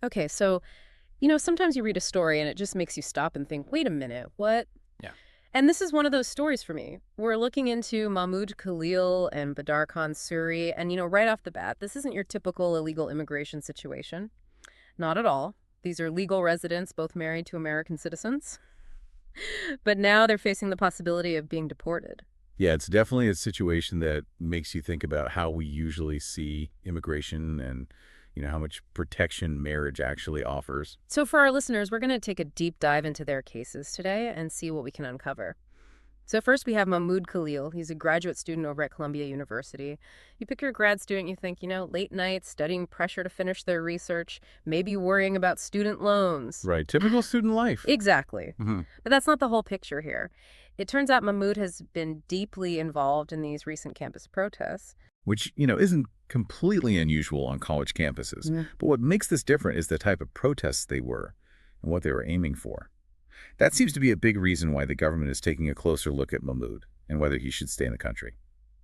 Okay, so, sometimes you read a story and it just makes you stop and think, wait a minute, what? Yeah. And this is one of those stories for me. We're looking into Mahmoud Khalil and Badar Khan Suri, and, right off the bat, this isn't your typical illegal immigration situation. Not at all. These are legal residents, both married to American citizens. But now they're facing the possibility of being deported. Yeah, it's definitely a situation that makes you think about how we usually see immigration and, how much protection marriage actually offers. So, for our listeners, we're going to take a deep dive into their cases today and see what we can uncover. So first we have Mahmoud Khalil. He's a graduate student over at Columbia University. You pick your grad student, you think, late nights, studying pressure to finish their research, maybe worrying about student loans. Right. Typical student life. Exactly. Hmm. But that's not the whole picture here. It turns out Mahmoud has been deeply involved in these recent campus protests. Which, isn't completely unusual on college campuses. Yeah. But what makes this different is the type of protests they were and what they were aiming for. That seems to be a big reason why the government is taking a closer look at Mahmoud and whether he should stay in the country.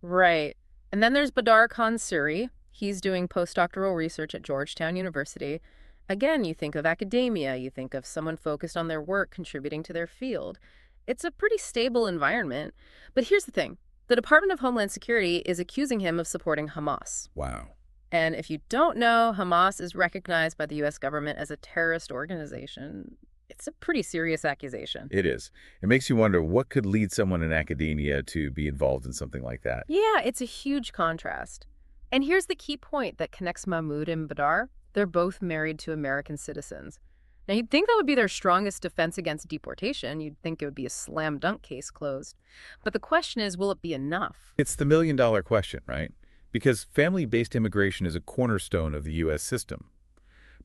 Right. And then there's Badar Khan Suri. He's doing postdoctoral research at Georgetown University. Again, you think of academia, you think of someone focused on their work, contributing to their field. It's a pretty stable environment. But here's the thing. The Department of Homeland Security is accusing him of supporting Hamas. Wow. And if you don't know, Hamas is recognized by the U.S. government as a terrorist organization. It's a pretty serious accusation. It is. It makes you wonder what could lead someone in academia to be involved in something like that. Yeah, it's a huge contrast. And here's the key point that connects Mahmoud and Badar. They're both married to American citizens. Now, you'd think that would be their strongest defense against deportation. You'd think it would be a slam dunk case closed. But the question is, will it be enough? It's the million-dollar question, right? Because family-based immigration is a cornerstone of the U.S. system,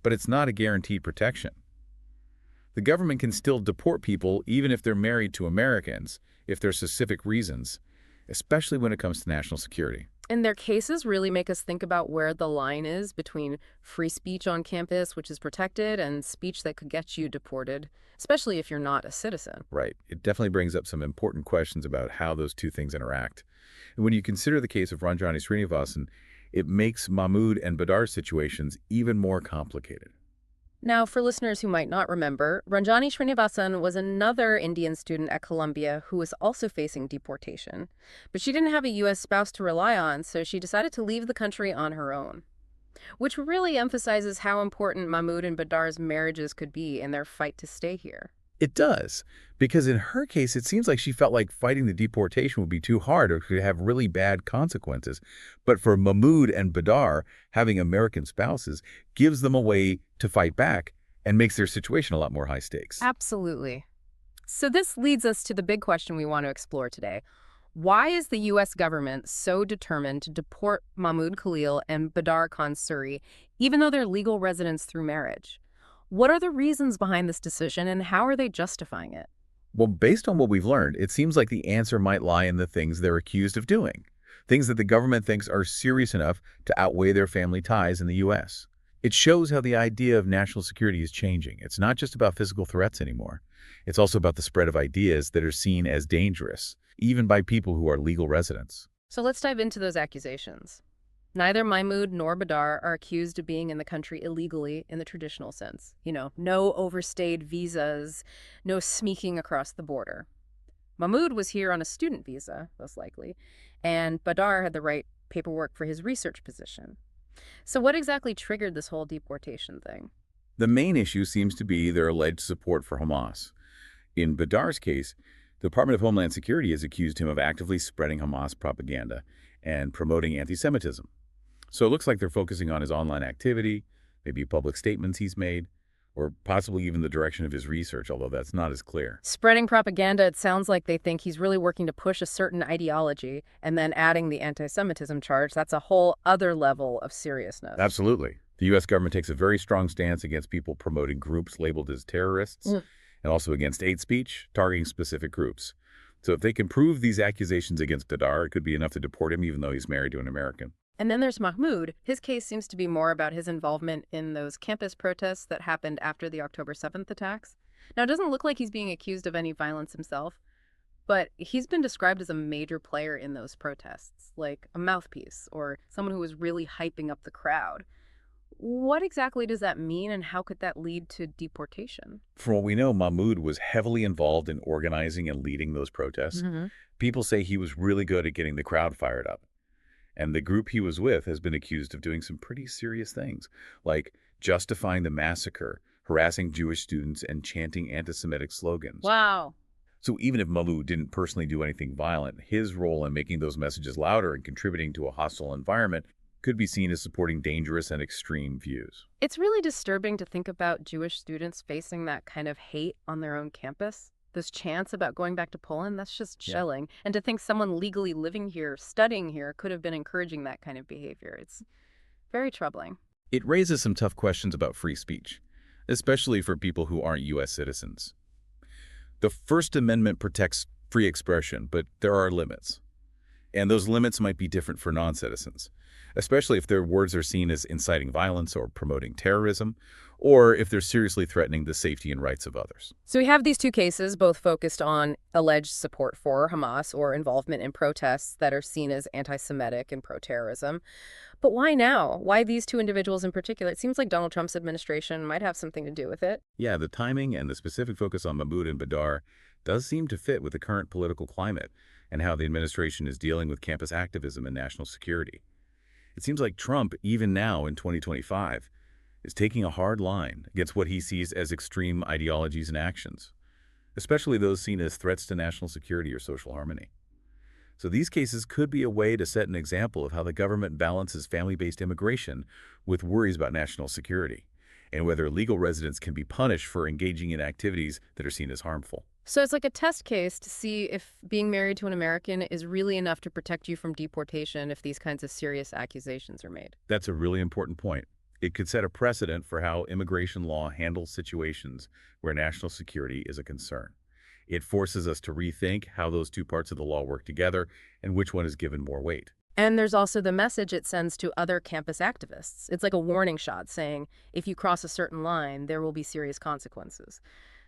but it's not a guaranteed protection. The government can still deport people even if they're married to Americans, if there's specific reasons, especially when it comes to national security. And their cases really make us think about where the line is between free speech on campus, which is protected, and speech that could get you deported, especially if you're not a citizen. Right. It definitely brings up some important questions about how those two things interact. And when you consider the case of Ranjani Srinivasan, it makes Mahmoud and Badar's situations even more complicated. Now, for listeners who might not remember, Ranjani Srinivasan was another Indian student at Columbia who was also facing deportation. But she didn't have a U.S. spouse to rely on, so she decided to leave the country on her own. Which really emphasizes how important Mahmoud and Badar's marriages could be in their fight to stay here. It does, because in her case, it seems like she felt like fighting the deportation would be too hard or could have really bad consequences. But for Mahmoud and Badar, having American spouses gives them a way to fight back and makes their situation a lot more high stakes. Absolutely. So this leads us to the big question we want to explore today. Why is the U.S. government so determined to deport Mahmoud Khalil and Badar Khan Suri, even though they're legal residents through marriage? What are the reasons behind this decision, and how are they justifying it? Well, based on what we've learned, it seems like the answer might lie in the things they're accused of doing, things that the government thinks are serious enough to outweigh their family ties in the U.S. It shows how the idea of national security is changing. It's not just about physical threats anymore. It's also about the spread of ideas that are seen as dangerous, even by people who are legal residents. So let's dive into those accusations. Neither Mahmoud nor Badar are accused of being in the country illegally in the traditional sense. No overstayed visas, no sneaking across the border. Mahmoud was here on a student visa, most likely, and Badar had the right paperwork for his research position. So what exactly triggered this whole deportation thing? The main issue seems to be their alleged support for Hamas. In Badar's case, the Department of Homeland Security has accused him of actively spreading Hamas propaganda and promoting anti-Semitism. So it looks like they're focusing on his online activity, maybe public statements he's made, or possibly even the direction of his research, although that's not as clear. Spreading propaganda, it sounds like they think he's really working to push a certain ideology, and then adding the anti-Semitism charge, that's a whole other level of seriousness. Absolutely. The U.S. government takes a very strong stance against people promoting groups labeled as terrorists, and also against hate speech, targeting specific groups. So if they can prove these accusations against Badar, it could be enough to deport him even though he's married to an American. And then there's Mahmoud. His case seems to be more about his involvement in those campus protests that happened after the October 7th attacks. Now, it doesn't look like he's being accused of any violence himself, but he's been described as a major player in those protests, like a mouthpiece or someone who was really hyping up the crowd. What exactly does that mean, and how could that lead to deportation? From what we know, Mahmoud was heavily involved in organizing and leading those protests. Hmm. People say he was really good at getting the crowd fired up. And the group he was with has been accused of doing some pretty serious things, like justifying the massacre, harassing Jewish students, and chanting anti-Semitic slogans. Wow. So even if Mahmoud didn't personally do anything violent, his role in making those messages louder and contributing to a hostile environment could be seen as supporting dangerous and extreme views. It's really disturbing to think about Jewish students facing that kind of hate on their own campus. Those chants about going back to Poland, that's just Yeah. chilling. And to think someone legally living here, studying here, could have been encouraging that kind of behavior. It's very troubling. It raises some tough questions about free speech, especially for people who aren't U.S. citizens. The First Amendment protects free expression, but there are limits. And those limits might be different for non-citizens, especially if their words are seen as inciting violence or promoting terrorism, or if they're seriously threatening the safety and rights of others. So we have these two cases, both focused on alleged support for Hamas or involvement in protests that are seen as anti-Semitic and pro-terrorism. But why now? Why these two individuals in particular? It seems like Donald Trump's administration might have something to do with it. Yeah, the timing and the specific focus on Mahmoud and Badar does seem to fit with the current political climate and how the administration is dealing with campus activism and national security. It seems like Trump, even now in 2025, is taking a hard line against what he sees as extreme ideologies and actions, especially those seen as threats to national security or social harmony. So these cases could be a way to set an example of how the government balances family-based immigration with worries about national security, and whether legal residents can be punished for engaging in activities that are seen as harmful. So it's like a test case to see if being married to an American is really enough to protect you from deportation if these kinds of serious accusations are made. That's a really important point. It could set a precedent for how immigration law handles situations where national security is a concern. It forces us to rethink how those two parts of the law work together and which one is given more weight. And there's also the message it sends to other campus activists. It's like a warning shot saying, if you cross a certain line, there will be serious consequences.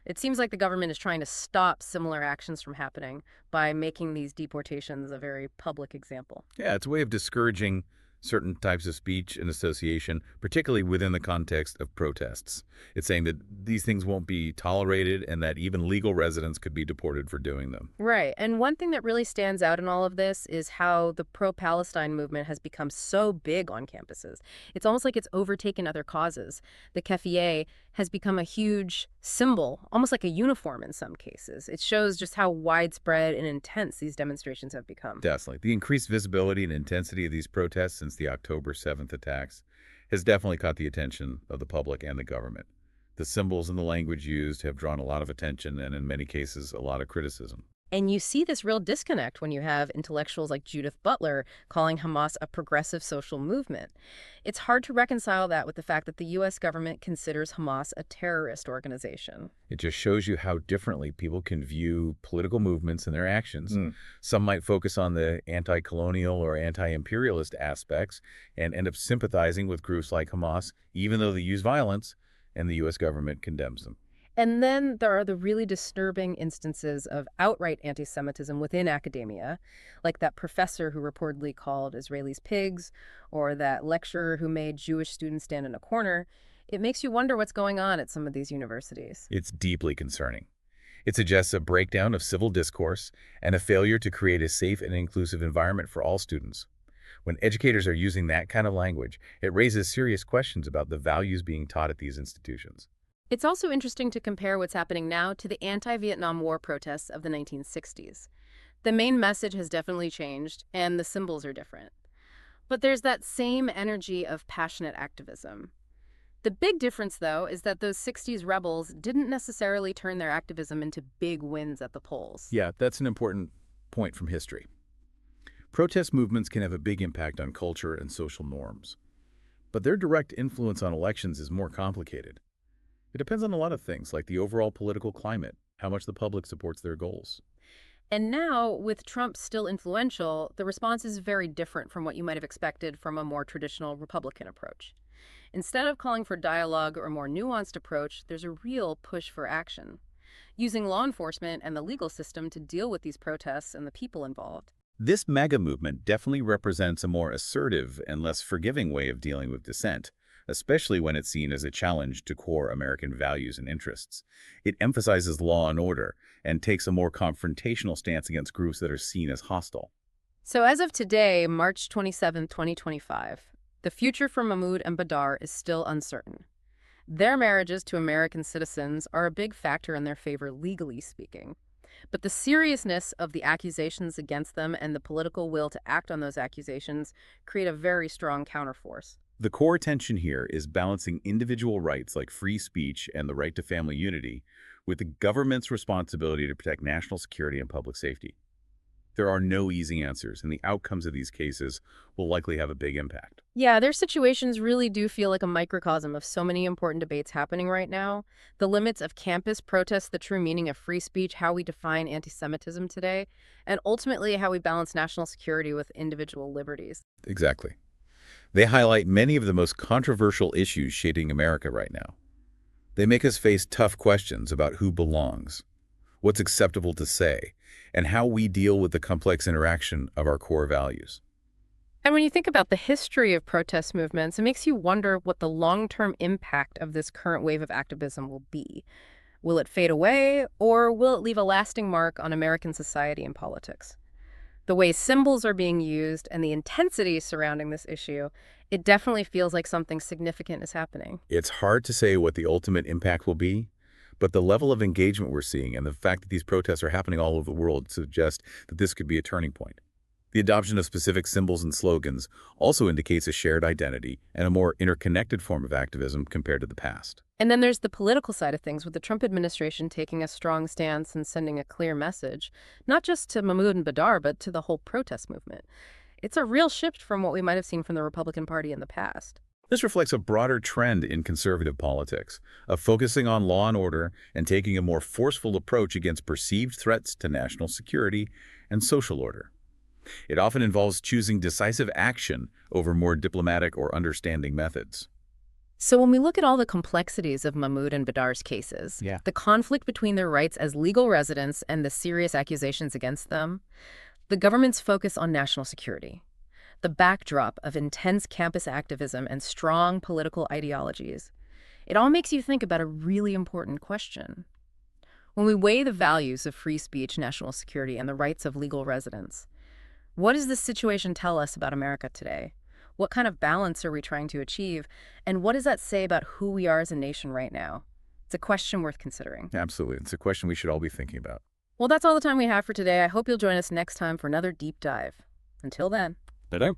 It seems like the government is trying to stop similar actions from happening by making these deportations a very public example. Yeah, it's a way of discouraging certain types of speech and association, particularly within the context of protests. It's saying that these things won't be tolerated and that even legal residents could be deported for doing them. Right. And one thing that really stands out in all of this is how the pro-Palestine movement has become so big on campuses. It's almost like it's overtaken other causes. The keffiyeh has become a huge symbol, almost like a uniform in some cases. It shows just how widespread and intense these demonstrations have become. Definitely. The increased visibility and intensity of these protests since the October 7th attacks has definitely caught the attention of the public and the government. The symbols and the language used have drawn a lot of attention and, in many cases, a lot of criticism. And you see this real disconnect when you have intellectuals like Judith Butler calling Hamas a progressive social movement. It's hard to reconcile that with the fact that the U.S. government considers Hamas a terrorist organization. It just shows you how differently people can view political movements and their actions. Some might focus on the anti-colonial or anti-imperialist aspects and end up sympathizing with groups like Hamas, even though they use violence, and the U.S. government condemns them. And then there are the really disturbing instances of outright anti-Semitism within academia, like that professor who reportedly called Israelis pigs, or that lecturer who made Jewish students stand in a corner. It makes you wonder what's going on at some of these universities. It's deeply concerning. It suggests a breakdown of civil discourse and a failure to create a safe and inclusive environment for all students. When educators are using that kind of language, it raises serious questions about the values being taught at these institutions. It's also interesting to compare what's happening now to the anti-Vietnam War protests of the 1960s. The main message has definitely changed, and the symbols are different. But there's that same energy of passionate activism. The big difference, though, is that those 60s rebels didn't necessarily turn their activism into big wins at the polls. Yeah, that's an important point from history. Protest movements can have a big impact on culture and social norms. But their direct influence on elections is more complicated. It depends on a lot of things, like the overall political climate, how much the public supports their goals. And now, with Trump still influential, the response is very different from what you might have expected from a more traditional Republican approach. Instead of calling for dialogue or a more nuanced approach, there's a real push for action, using law enforcement and the legal system to deal with these protests and the people involved. This MAGA movement definitely represents a more assertive and less forgiving way of dealing with dissent, especially when it's seen as a challenge to core American values and interests. It emphasizes law and order and takes a more confrontational stance against groups that are seen as hostile. So as of today, March 27, 2025, the future for Mahmoud and Badar is still uncertain. Their marriages to American citizens are a big factor in their favor, legally speaking. But the seriousness of the accusations against them and the political will to act on those accusations create a very strong counterforce. The core tension here is balancing individual rights like free speech and the right to family unity with the government's responsibility to protect national security and public safety. There are no easy answers, and the outcomes of these cases will likely have a big impact. Yeah, their situations really do feel like a microcosm of so many important debates happening right now. The limits of campus protests, the true meaning of free speech, how we define anti-Semitism today, and ultimately how we balance national security with individual liberties. Exactly. They highlight many of the most controversial issues shaping America right now. They make us face tough questions about who belongs, what's acceptable to say, and how we deal with the complex interaction of our core values. And when you think about the history of protest movements, it makes you wonder what the long-term impact of this current wave of activism will be. Will it fade away, or will it leave a lasting mark on American society and politics? The way symbols are being used and the intensity surrounding this issue, it definitely feels like something significant is happening. It's hard to say what the ultimate impact will be, but the level of engagement we're seeing and the fact that these protests are happening all over the world suggest that this could be a turning point. The adoption of specific symbols and slogans also indicates a shared identity and a more interconnected form of activism compared to the past. And then there's the political side of things, with the Trump administration taking a strong stance and sending a clear message, not just to Mahmoud and Badar, but to the whole protest movement. It's a real shift from what we might have seen from the Republican Party in the past. This reflects a broader trend in conservative politics, of focusing on law and order and taking a more forceful approach against perceived threats to national security and social order. It often involves choosing decisive action over more diplomatic or understanding methods. So when we look at all the complexities of Mahmoud and Badar's cases, Yeah. the conflict between their rights as legal residents and the serious accusations against them, the government's focus on national security, the backdrop of intense campus activism and strong political ideologies, it all makes you think about a really important question. When we weigh the values of free speech, national security, and the rights of legal residents, what does this situation tell us about America today? What kind of balance are we trying to achieve? And what does that say about who we are as a nation right now? It's a question worth considering. Absolutely. It's a question we should all be thinking about. Well, that's all the time we have for today. I hope you'll join us next time for another deep dive. Until then. Badar.